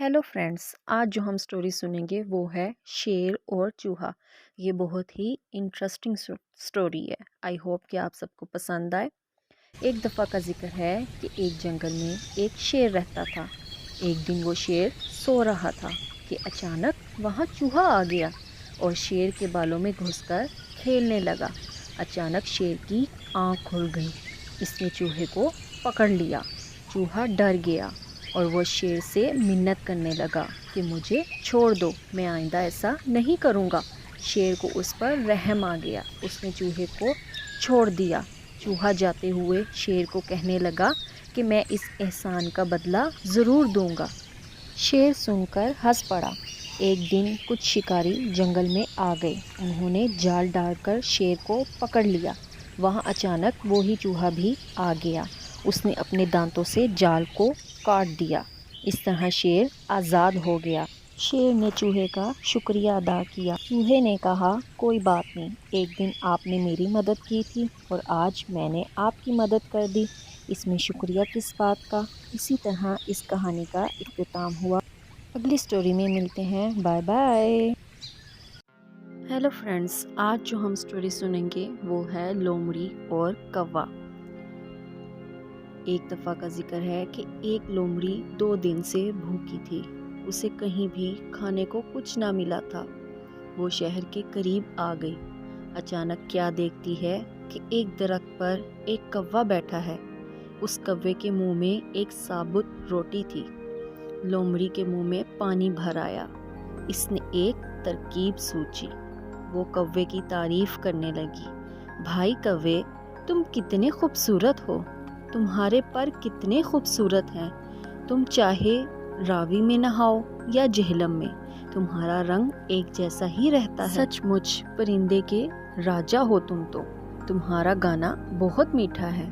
Hello friends, आज जो हम स्टोरी सुनेंगे वो है शेर और चूहा। ये बहुत ही इंटरेस्टिंग स्टोरी है। आई होप कि आप सबको पसंद आए। एक दफ़ा का जिक्र है कि एक जंगल में एक शेर रहता था। एक दिन वो शेर सो रहा था कि अचानक वहाँ चूहा आ गया और शेर के बालों में घुसकर खेलने लगा। अचानक शेर की आँख खुल गई। इसने चूहे को पकड़ लिया। चूहा डर गया और वो शेर से मिन्नत करने लगा कि मुझे छोड़ दो, मैं आइंदा ऐसा नहीं करूँगा। शेर को उस पर रहम आ गया। उसने चूहे को छोड़ दिया। चूहा जाते हुए शेर को कहने लगा कि मैं इस एहसान का बदला ज़रूर दूंगा। शेर सुनकर हंस पड़ा। एक दिन कुछ शिकारी जंगल में आ गए। उन्होंने जाल डालकर शेर को पकड़ लिया। वहाँ अचानक वो ही चूहा भी आ गया। उसने अपने दांतों से जाल को काट दिया। इस तरह शेर आज़ाद हो गया। शेर ने चूहे का शुक्रिया अदा किया। चूहे ने कहा, कोई बात नहीं, एक दिन आपने मेरी मदद की थी और आज मैंने आपकी मदद कर दी। इसमें शुक्रिया किस बात का। इसी तरह इस कहानी का इख्तिताम हुआ। अगली स्टोरी में मिलते हैं। Bye bye. हेलो फ्रेंड्स, आज जो हम स्टोरी सुनेंगे वो है लोमड़ी और कौवा। एक दफ़ा का जिक्र है कि एक लोमड़ी 2 दिन से भूखी थी। उसे कहीं भी खाने को कुछ ना मिला था। वो शहर के करीब आ गई। अचानक क्या देखती है कि एक दरख्त पर एक कौवा बैठा है। उस कौवे के मुंह में एक साबुत रोटी थी। लोमड़ी के मुंह में पानी भर आया। इसने एक तरकीब सोची। वो कौवे की तारीफ करने लगी। भाई कौवे, तुम कितने खूबसूरत हो। तुम्हारे पर कितने खूबसूरत हैं। तुम चाहे रावी में नहाओ या झेलम में, तुम्हारा रंग एक जैसा ही रहता है। सचमुच परिंदे के राजा हो तुम तो। तुम्हारा गाना बहुत मीठा है,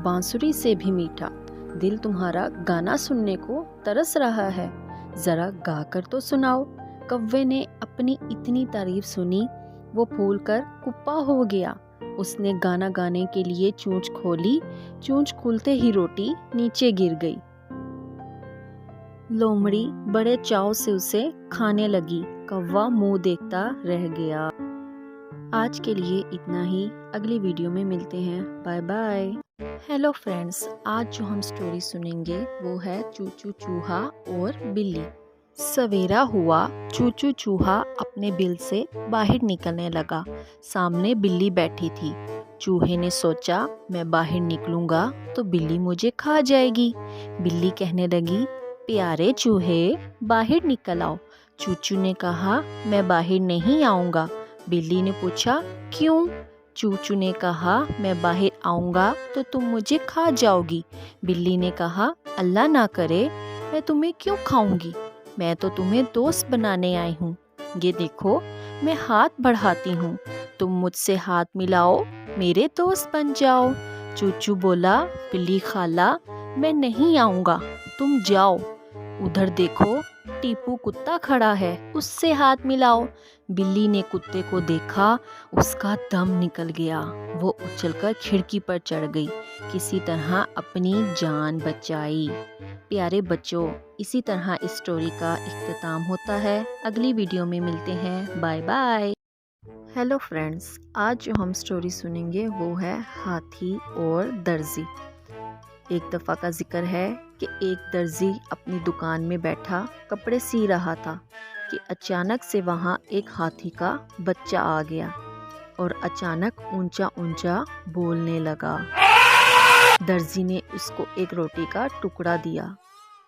बांसुरी से भी मीठा। दिल तुम्हारा गाना सुनने को तरस रहा है। जरा गा कर तो सुनाओ। कौवे ने अपनी इतनी तारीफ सुनी, वो फूल कर कुप्पा हो गया। उसने गाना गाने के लिए चोंच खोली। चोंच खुलते ही रोटी नीचे गिर गई। लोमड़ी बड़े चाव से उसे खाने लगी। कौवा मुंह देखता रह गया। आज के लिए इतना ही। अगली वीडियो में मिलते हैं। Bye bye. हेलो फ्रेंड्स, आज जो हम स्टोरी सुनेंगे वो है चूचू चूहा और बिल्ली। सवेरा हुआ। चूचू चूहा अपने बिल से बाहर निकलने लगा। सामने बिल्ली बैठी थी। चूहे ने सोचा, मैं बाहर निकलूंगा तो बिल्ली मुझे खा जाएगी। बिल्ली कहने लगी, प्यारे चूहे, बाहर निकल आओ। चूचू ने कहा, मैं बाहर नहीं आऊंगा। बिल्ली ने पूछा, क्यों? चूचू ने कहा, मैं बाहर आऊंगा तो तुम मुझे खा जाओगी। बिल्ली ने कहा, अल्लाह ना करे, मैं तुम्हें क्यों खाऊंगी। मैं तो तुम्हें दोस्त बनाने आई हूँ। ये देखो, मैं हाथ बढ़ाती हूँ, तुम मुझसे हाथ मिलाओ, मेरे दोस्त बन जाओ। चूचू बोला, बिल्ली खाला, मैं नहीं आऊँगा, तुम जाओ। उधर देखो, टीपू कुत्ता खड़ा है, उससे हाथ मिलाओ। बिल्ली ने कुत्ते को देखा, उसका दम निकल गया। वो उछलकर खिड़की पर चढ़ गई। किसी तरह अपनी जान बचाई। प्यारे बच्चों, इसी तरह इस स्टोरी का इख्तिताम होता है। अगली वीडियो में मिलते हैं। Bye bye. हेलो फ्रेंड्स, आज जो हम स्टोरी सुनेंगे वो है हाथी और दर्जी। एक दफ़ा का जिक्र है कि एक दर्जी अपनी दुकान में बैठा कपड़े सी रहा था कि अचानक से वहाँ एक हाथी का बच्चा आ गया और अचानक ऊंचा ऊंचा बोलने लगा। दर्जी ने उसको एक रोटी का टुकड़ा दिया।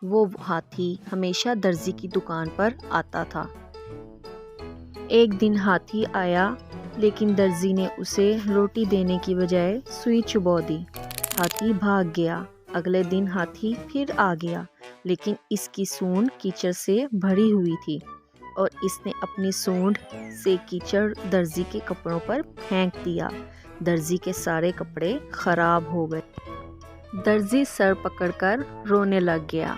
वो हाथी हमेशा दर्जी की दुकान पर आता था। एक दिन हाथी आया, लेकिन दर्जी ने उसे रोटी देने की बजाय सुई चुभो दी। हाथी भाग गया। अगले दिन हाथी फिर आ गया, लेकिन इसकी सूंड कीचड़ से भरी हुई थी और इसने अपनी सूंड से कीचड़ दर्जी के कपड़ों पर फेंक दिया। दर्जी के सारे कपड़े खराब हो गए। दर्जी सर पकड़कर रोने लग गया।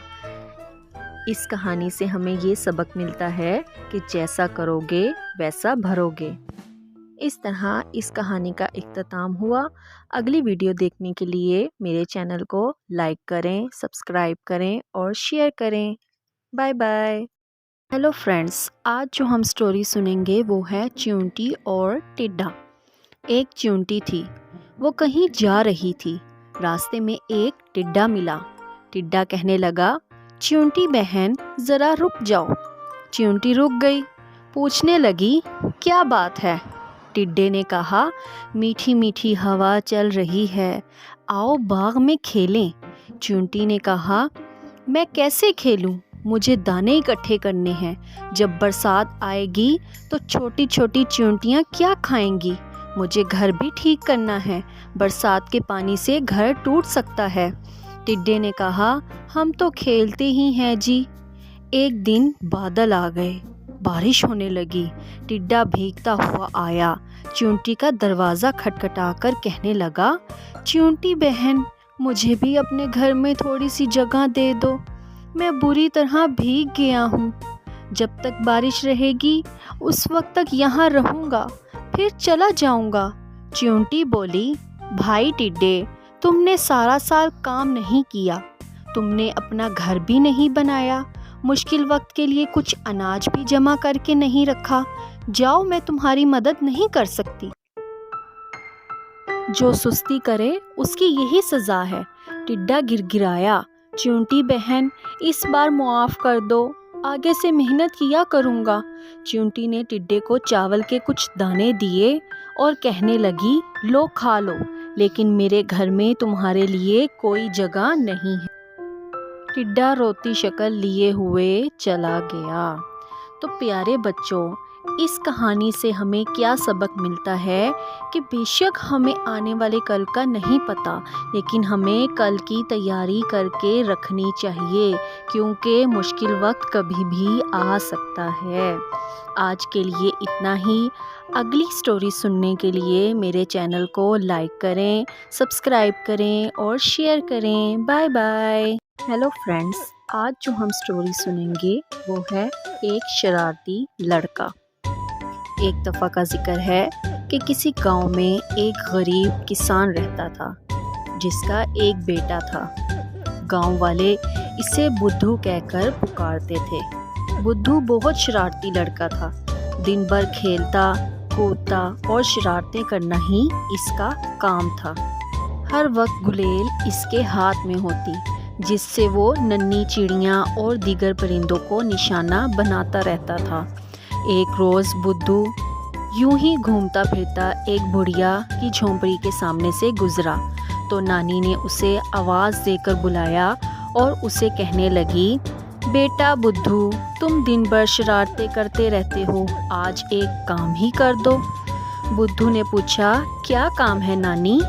इस कहानी से हमें ये सबक मिलता है कि जैसा करोगे वैसा भरोगे। इस तरह इस कहानी का इख्तिताम हुआ। अगली वीडियो देखने के लिए मेरे चैनल को लाइक करें, सब्सक्राइब करें और शेयर करें। Bye bye. हेलो फ्रेंड्स, आज जो हम स्टोरी सुनेंगे वो है चिंटी और टिड्डा। एक चिंटी थी, वो कहीं जा रही थी। रास्ते में एक टिड्डा मिला। टिड्डा कहने लगा, चिंटी बहन ज़रा रुक जाओ। चिंटी रुक गई, पूछने लगी, क्या बात है? टिड्डे ने कहा, मीठी मीठी हवा चल रही है, आओ बाग में खेलें। चिंटी ने कहा, मैं कैसे खेलूं? मुझे दाने इकट्ठे करने हैं। जब बरसात आएगी तो छोटी छोटी चींटियां क्या खाएंगी? मुझे घर भी ठीक करना है, बरसात के पानी से घर टूट सकता है। टिड्डे ने कहा, हम तो खेलते ही हैं जी। एक दिन बादल आ गए, बारिश होने लगी। टिड्डा भीगता हुआ आया, चिंटी का दरवाज़ा खटखटाकर कहने लगा, चिंटी बहन मुझे भी अपने घर में थोड़ी सी जगह दे दो, मैं बुरी तरह भीग गया हूँ। जब तक बारिश रहेगी उस वक्त तक यहाँ रहूँगा, फिर चला जाऊँगा। चिंटी बोली, भाई टिड्डे, तुमने सारा साल काम नहीं किया, तुमने अपना घर भी नहीं बनाया, मुश्किल वक्त के लिए कुछ अनाज भी जमा करके नहीं रखा। जाओ, मैं तुम्हारी मदद नहीं कर सकती। जो सुस्ती करे उसकी यही सज़ा है। टिड्डा गिड़गिड़ाया, चिंटी बहन इस बार मुआफ़ कर दो, आगे से मेहनत किया करूँगा। चिंटी ने टिड्डे को चावल के कुछ दाने दिए और कहने लगी, लो खा लो, लेकिन मेरे घर में तुम्हारे लिए कोई जगह नहीं है। टिड्डा रोती शक्ल लिए हुए चला गया। तो प्यारे बच्चों, इस कहानी से हमें क्या सबक मिलता है कि बेशक हमें आने वाले कल का नहीं पता, लेकिन हमें कल की तैयारी करके रखनी चाहिए, क्योंकि मुश्किल वक्त कभी भी आ सकता है। आज के लिए इतना ही। अगली स्टोरी सुनने के लिए मेरे चैनल को लाइक करें, सब्सक्राइब करें और शेयर करें। Bye bye. हेलो फ्रेंड्स, आज जो हम स्टोरी सुनेंगे वो है एक शरारती लड़का। एक दफ़ा का जिक्र है कि किसी गांव में एक गरीब किसान रहता था, जिसका एक बेटा था। गांव वाले इसे बुद्धू कहकर पुकारते थे। बुद्धू बहुत शरारती लड़का था। दिन भर खेलता कूदता और शरारतें करना ही इसका काम था। हर वक्त गुलेल इसके हाथ में होती, जिससे वो नन्ही चिड़ियाँ और दीगर परिंदों को निशाना बनाता रहता था। एक रोज़ बुद्धू यूं ही घूमता फिरता एक बुढ़िया की झोंपड़ी के सामने से गुजरा, तो नानी ने उसे आवाज़ देकर बुलाया और उसे कहने लगी, बेटा बुद्धू, तुम दिन भर शरारतें करते रहते हो, आज एक काम ही कर दो। बुद्धू ने पूछा, क्या काम है नानी?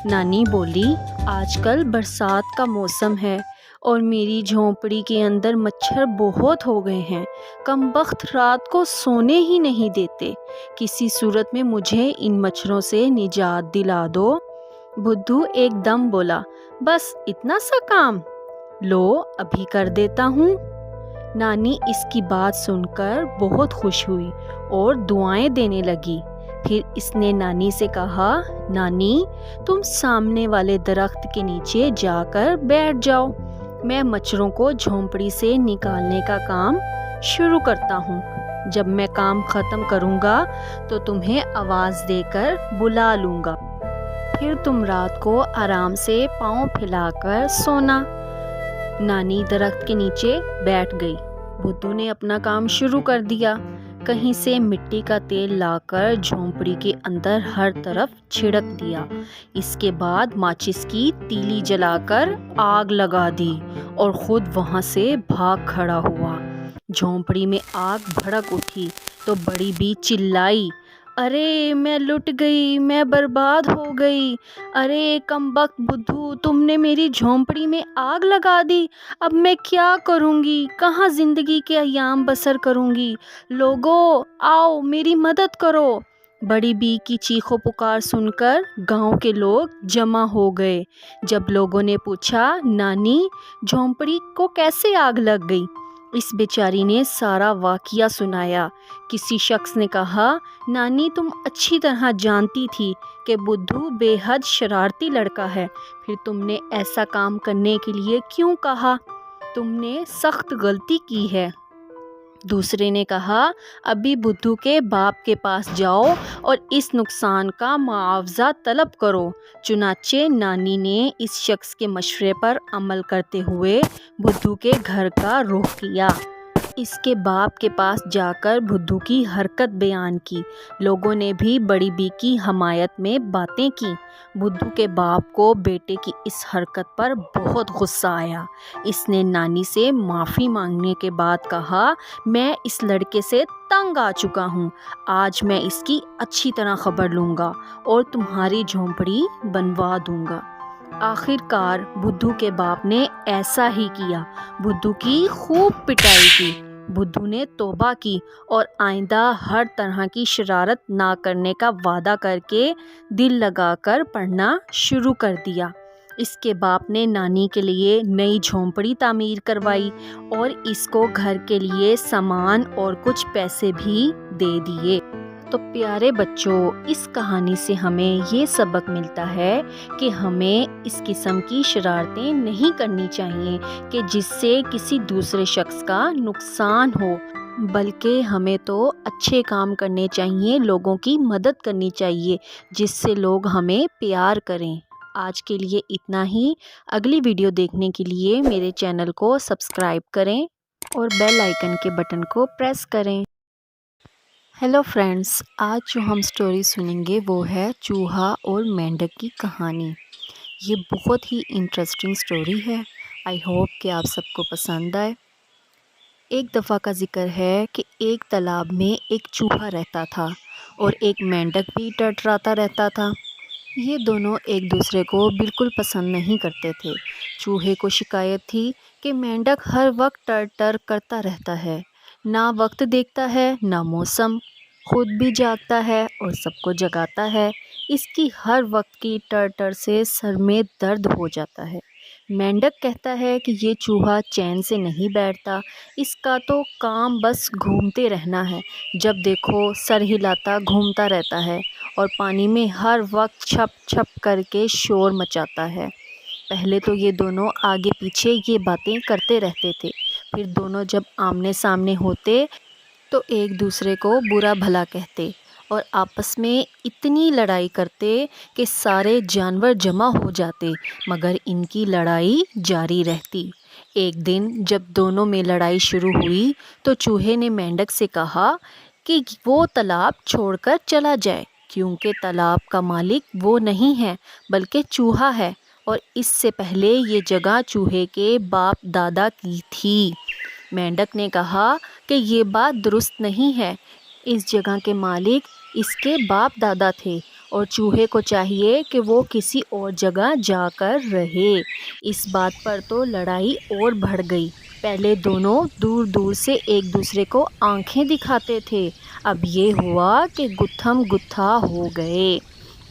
नानी बोली, आजकल बरसात का मौसम है और मेरी झोंपड़ी के अंदर मच्छर बहुत हो गए हैं। कमबख्त रात को सोने ही नहीं देते। किसी सूरत में मुझे इन मच्छरों से निजात दिला दो। बुद्धू एकदम बोला, बस इतना सा काम? लो, अभी कर देता हूँ। नानी इसकी बात सुनकर बहुत खुश हुई और दुआएं देने लगी। फिर इसने नानी से कहा, नानी तुम सामने वाले दरख्त के नीचे जाकर बैठ जाओ, मैं मच्छरों को झोंपड़ी से निकालने का काम शुरू करता हूँ। जब मैं काम ख़त्म करूँगा तो तुम्हें आवाज़ देकर बुला लूँगा, फिर तुम रात को आराम से पाँव फैलाकर सोना। नानी दरख्त के नीचे बैठ गई। बुद्धू ने अपना काम शुरू कर दिया। कहीं से मिट्टी का तेल लाकर झोंपड़ी के अंदर हर तरफ छिड़क दिया। इसके बाद माचिस की तीली जलाकर आग लगा दी और खुद वहां से भाग खड़ा हुआ। झोंपड़ी में आग भड़क उठी तो बड़ी बी चिल्लाई, अरे मैं लुट गई, मैं बर्बाद हो गई। अरे कमबख्त बुद्धू, तुमने मेरी झोंपड़ी में आग लगा दी। अब मैं क्या करूँगी, कहाँ ज़िंदगी के अय्याम बसर करूँगी? लोगों आओ मेरी मदद करो। बड़ी बी की चीखों पुकार सुनकर गांव के लोग जमा हो गए। जब लोगों ने पूछा, नानी झोंपड़ी को कैसे आग लग गई? इस बेचारी ने सारा वाक़या सुनाया। किसी शख्स ने कहा, नानी तुम अच्छी तरह जानती थी कि बुद्धू बेहद शरारती लड़का है, फिर तुमने ऐसा काम करने के लिए क्यों कहा? तुम ने सख्त गलती की है। दूसरे ने कहा, अभी बुद्धू के बाप के पास जाओ और इस नुकसान का मुआवजा तलब करो। चुनाचे नानी ने इस शख्स के मशवरे पर अमल करते हुए बुद्धू के घर का रुख किया। इसके बाप के पास जाकर बुद्धू की हरकत बयान की। लोगों ने भी बड़ी बी की हमायत में बातें की। बुद्धू के बाप को बेटे की इस हरकत पर बहुत गुस्सा आया। इसने नानी से माफ़ी मांगने के बाद कहा, मैं इस लड़के से तंग आ चुका हूँ। आज मैं इसकी अच्छी तरह खबर लूँगा और तुम्हारी झोंपड़ी बनवा दूँगा। आखिरकार बुद्धू के बाप ने ऐसा ही किया। बुद्धू की खूब पिटाई की। बुद्धू ने तौबा की और आइंदा हर तरह की शरारत ना करने का वादा करके दिल लगाकर पढ़ना शुरू कर दिया। इसके बाप ने नानी के लिए नई झोंपड़ी तामीर करवाई और इसको घर के लिए सामान और कुछ पैसे भी दे दिए। तो प्यारे बच्चों, इस कहानी से हमें ये सबक मिलता है कि हमें इस किस्म की शरारतें नहीं करनी चाहिए कि जिससे किसी दूसरे शख्स का नुकसान हो, बल्कि हमें तो अच्छे काम करने चाहिए, लोगों की मदद करनी चाहिए जिससे लोग हमें प्यार करें। आज के लिए इतना ही। अगली वीडियो देखने के लिए मेरे चैनल को सब्सक्राइब करें और बेल आइकन के बटन को प्रेस करें। हेलो फ्रेंड्स, आज जो हम स्टोरी सुनेंगे वो है चूहा और मेंढक की कहानी। ये बहुत ही इंटरेस्टिंग स्टोरी है। आई होप कि आप सबको पसंद आए। एक दफ़ा का ज़िक्र है कि एक तालाब में एक चूहा रहता था और एक मेंढक भी टटराता रहता था। ये दोनों एक दूसरे को बिल्कुल पसंद नहीं करते थे। चूहे को शिकायत थी कि मेंढक हर वक्त टर टर करता रहता है, ना वक्त देखता है ना मौसम, खुद भी जागता है और सबको जगाता है। इसकी हर वक्त की टर टर से सर में दर्द हो जाता है। मेंढक कहता है कि ये चूहा चैन से नहीं बैठता, इसका तो काम बस घूमते रहना है। जब देखो सर हिलाता घूमता रहता है और पानी में हर वक्त छप छप करके शोर मचाता है। पहले तो ये दोनों आगे पीछे ये बातें करते रहते थे, फिर दोनों जब आमने सामने होते तो एक दूसरे को बुरा भला कहते और आपस में इतनी लड़ाई करते कि सारे जानवर जमा हो जाते, मगर इनकी लड़ाई जारी रहती। एक दिन जब दोनों में लड़ाई शुरू हुई तो चूहे ने मेंढक से कहा कि वो तालाब छोड़कर चला जाए, क्योंकि तालाब का मालिक वो नहीं है बल्कि चूहा है और इससे पहले ये जगह चूहे के बाप दादा की थी। मेंढक ने कहा कि ये बात दुरुस्त नहीं है, इस जगह के मालिक इसके बाप दादा थे और चूहे को चाहिए कि वो किसी और जगह जाकर रहे। इस बात पर तो लड़ाई और बढ़ गई। पहले दोनों दूर दूर से एक दूसरे को आंखें दिखाते थे, अब ये हुआ कि गुत्थम गुत्था हो गए।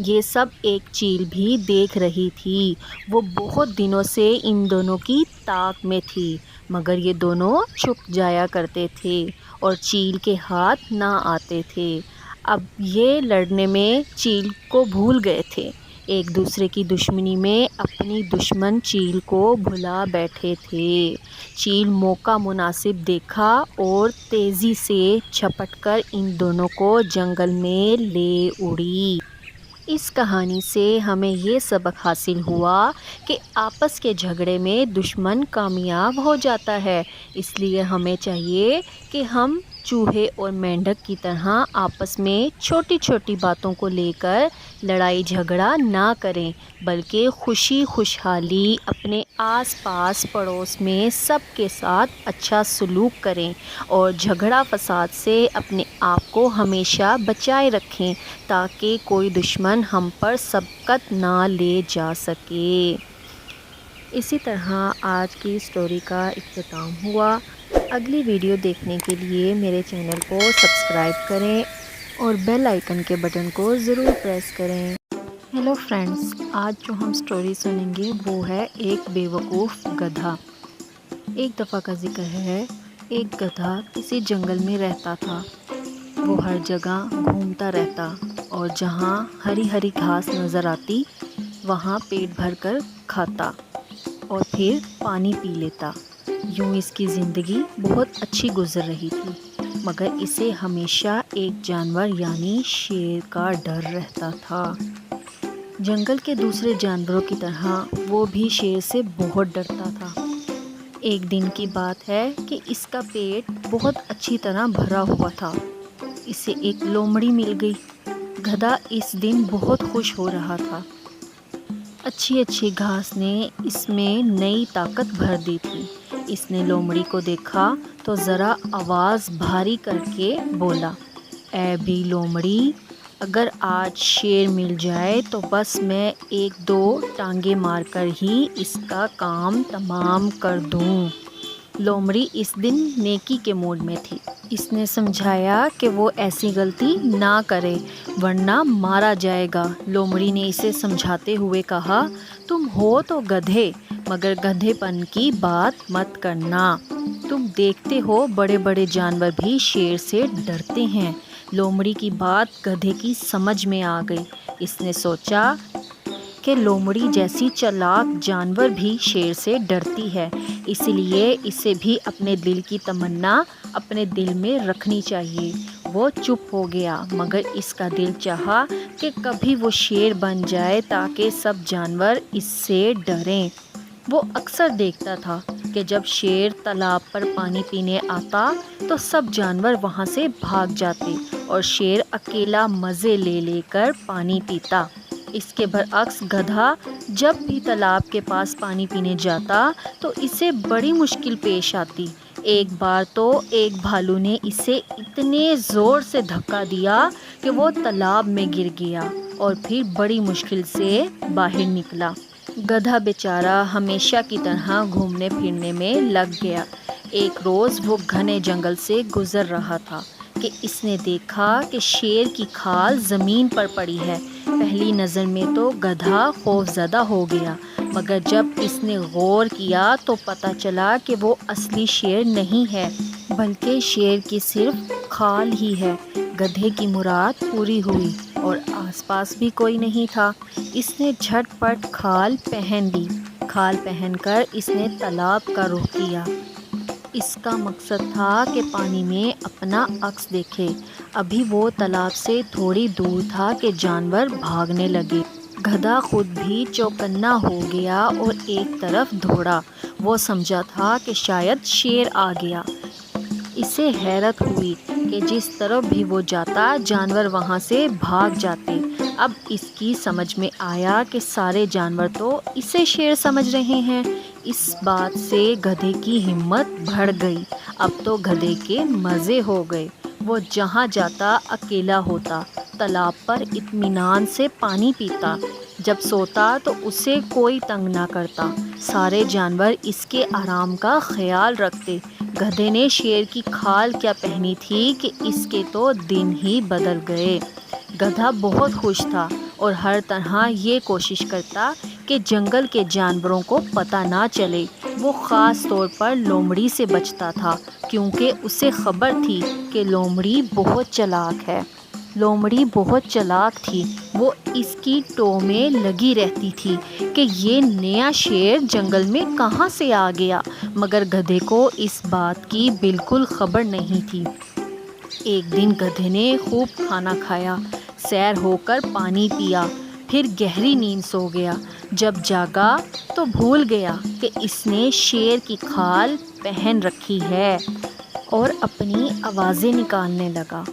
ये सब एक चील भी देख रही थी। वो बहुत दिनों से इन दोनों की ताक में थी, मगर ये दोनों छुप जाया करते थे और चील के हाथ ना आते थे। अब ये लड़ने में चील को भूल गए थे। एक दूसरे की दुश्मनी में अपनी दुश्मन चील को भुला बैठे थे। चील मौका मुनासिब देखा और तेज़ी से झपटकर इन दोनों को जंगल में ले उड़ी। इस कहानी से हमें ये सबक हासिल हुआ कि आपस के झगड़े में दुश्मन कामयाब हो जाता है। इसलिए हमें चाहिए कि हम चूहे और मेंढक की तरह आपस में छोटी छोटी बातों को लेकर लड़ाई झगड़ा ना करें, बल्कि खुशी खुशहाली अपने आस पास पड़ोस में सबके साथ अच्छा सलूक करें और झगड़ा फसाद से अपने आप को हमेशा बचाए रखें ताकि कोई दुश्मन हम पर सबकत ना ले जा सके। इसी तरह आज की स्टोरी का इख्तिताम हुआ। अगली वीडियो देखने के लिए मेरे चैनल को सब्सक्राइब करें और बेल आइकन के बटन को ज़रूर प्रेस करें। हेलो फ्रेंड्स, आज जो हम स्टोरी सुनेंगे वो है एक बेवकूफ़ गधा। एक दफ़ा का जिक्र है, एक गधा किसी जंगल में रहता था। वो हर जगह घूमता रहता और जहाँ हरी हरी घास नज़र आती वहाँ पेट भर कर खाता और फिर पानी पी लेता। یوں اس کی زندگی بہت اچھی گزر رہی تھی، مگر اسے ہمیشہ ایک جانور یعنی شیر کا ڈر رہتا تھا۔ جنگل کے دوسرے جانوروں کی طرح وہ بھی شیر سے بہت ڈرتا تھا۔ ایک دن کی بات ہے کہ اس کا پیٹ بہت اچھی طرح بھرا ہوا تھا۔ اسے ایک لومڑی مل گئی۔ گدھا اس دن بہت خوش ہو رہا تھا۔ اچھی اچھی گھاس نے اس میں نئی طاقت بھر دی تھی۔ اس نے لومڑی کو دیکھا تو ذرا آواز بھاری کر کے بولا، اے بھی لومڑی، اگر آج شیر مل جائے تو بس میں ایک دو ٹانگیں مار کر ہی اس کا کام تمام کر دوں۔ لومڑی اس دن نیکی کے موڈ میں تھی۔ اس نے سمجھایا کہ وہ ایسی غلطی نہ کرے ورنہ مارا جائے گا۔ لومڑی نے اسے سمجھاتے ہوئے کہا، تم ہو تو گدھے، مگر گدھے پن کی بات مت کرنا۔ تم دیکھتے ہو بڑے بڑے جانور بھی شیر سے ڈرتے ہیں۔ لومڑی کی بات گدھے کی سمجھ میں آ گئی۔ اس نے سوچا کہ لومڑی جیسی چالاک جانور بھی شیر سے ڈرتی ہے، اس لیے اسے بھی اپنے دل کی تمنا اپنے دل میں رکھنی چاہیے۔ وہ چپ ہو گیا، مگر اس کا دل چاہا کہ کبھی وہ شیر بن جائے تاکہ سب جانور اس سے ڈریں۔ وہ اکثر دیکھتا تھا کہ جب شیر تالاب پر پانی پینے آتا تو سب جانور وہاں سے بھاگ جاتے اور شیر اکیلا مزے لے لے کر پانی پیتا۔ اس کے برعکس گدھا جب بھی تالاب کے پاس پانی پینے جاتا تو اسے بڑی مشکل پیش آتی۔ ایک بار تو ایک بھالو نے اسے اتنے زور سے دھکا دیا کہ وہ تالاب میں گر گیا اور پھر بڑی مشکل سے باہر نکلا۔ گدھا بیچارہ ہمیشہ کی طرح گھومنے پھرنے میں لگ گیا۔ ایک روز وہ گھنے جنگل سے گزر رہا تھا کہ اس نے دیکھا کہ شیر کی کھال زمین پر پڑی ہے۔ پہلی نظر میں تو گدھا خوف زدہ ہو گیا، مگر جب اس نے غور کیا تو پتہ چلا کہ وہ اصلی شیر نہیں ہے بلکہ شیر کی صرف کھال ہی ہے۔ گدھے کی مراد پوری ہوئی اور آس پاس بھی کوئی نہیں تھا۔ اس نے جھٹ پٹ کھال پہن لی۔ کھال پہن کر اس نے تالاب کا رخ کیا۔ اس کا مقصد تھا کہ پانی میں اپنا عکس دیکھے۔ ابھی وہ تالاب سے تھوڑی دور تھا کہ جانور بھاگنے لگے۔ گدھا خود بھی چوکنا ہو گیا اور ایک طرف دوڑا۔ وہ سمجھا تھا کہ شاید شیر آ گیا۔ اسے حیرت ہوئی کہ جس طرف بھی وہ جاتا جانور وہاں سے بھاگ جاتے۔ اب اس کی سمجھ میں آیا کہ سارے جانور تو اسے شیر سمجھ رہے ہیں۔ اس بات سے گدھے کی ہمت بڑھ گئی۔ اب تو گدھے کے مزے ہو گئے۔ وہ جہاں جاتا اکیلا ہوتا، تالاب پر اطمینان سے پانی پیتا۔ جب سوتا تو اسے کوئی تنگ نہ کرتا۔ سارے جانور اس کے آرام کا خیال رکھتے۔ گدھے نے شیر کی کھال کیا پہنی تھی کہ اس کے تو دن ہی بدل گئے۔ گدھا بہت خوش تھا اور ہر طرح یہ کوشش کرتا کہ جنگل کے جانوروں کو پتہ نہ چلے۔ وہ خاص طور پر لومڑی سے بچتا تھا کیونکہ اسے خبر تھی کہ لومڑی بہت چالاک ہے۔ لومڑی بہت چالاک تھی۔ وہ اس کی ٹو میں لگی رہتی تھی کہ یہ نیا شیر جنگل میں کہاں سے آ گیا، مگر گدھے کو اس بات کی بالکل خبر نہیں تھی۔ ایک دن گدھے نے خوب کھانا کھایا، سیر ہو کر پانی پیا، پھر گہری نیند سو گیا۔ جب جاگا تو بھول گیا کہ اس نے شیر کی کھال پہن رکھی ہے اور اپنی آوازیں نکالنے لگا۔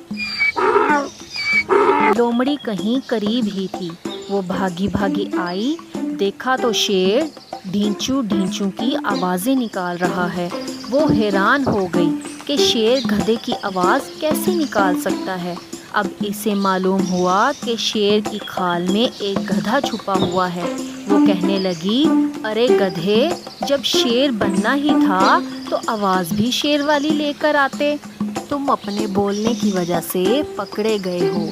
لومڑی کہیں قریب ہی تھی۔ وہ بھاگی بھاگی آئی، دیکھا تو شیر ڈھینچو ڈھینچو کی آوازیں نکال رہا ہے۔ وہ حیران ہو گئی کہ شیر گدھے کی آواز کیسے نکال سکتا ہے۔ اب اسے معلوم ہوا کہ شیر کی کھال میں ایک گدھا چھپا ہوا ہے۔ وہ کہنے لگی، ارے گدھے، جب شیر بننا ہی تھا تو آواز بھی شیر والی لے کر آتے۔ تم اپنے بولنے کی وجہ سے پکڑے گئے ہو۔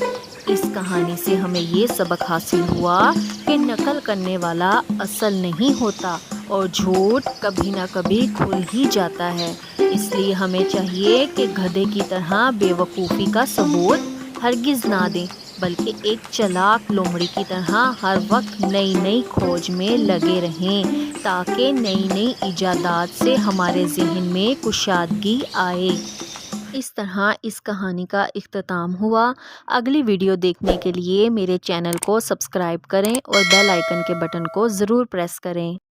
اس کہانی سے ہمیں یہ سبق حاصل ہوا کہ نقل کرنے والا اصل نہیں ہوتا اور جھوٹ کبھی نہ کبھی کھل ہی جاتا ہے۔ اس لیے ہمیں چاہیے کہ گدھے کی طرح بے وقوفی کا ثبوت ہرگز نہ دیں۔ بلکہ ایک چلاک لومڑی کی طرح ہر وقت نئی نئی کھوج میں لگے رہیں تاکہ نئی نئی ایجادات سے ہمارے ذہن میں کشادگی آئے۔ اس طرح اس کہانی کا اختتام ہوا۔ اگلی ویڈیو دیکھنے کے لیے میرے چینل کو سبسکرائب کریں اور بیل آئیکن کے بٹن کو ضرور پریس کریں۔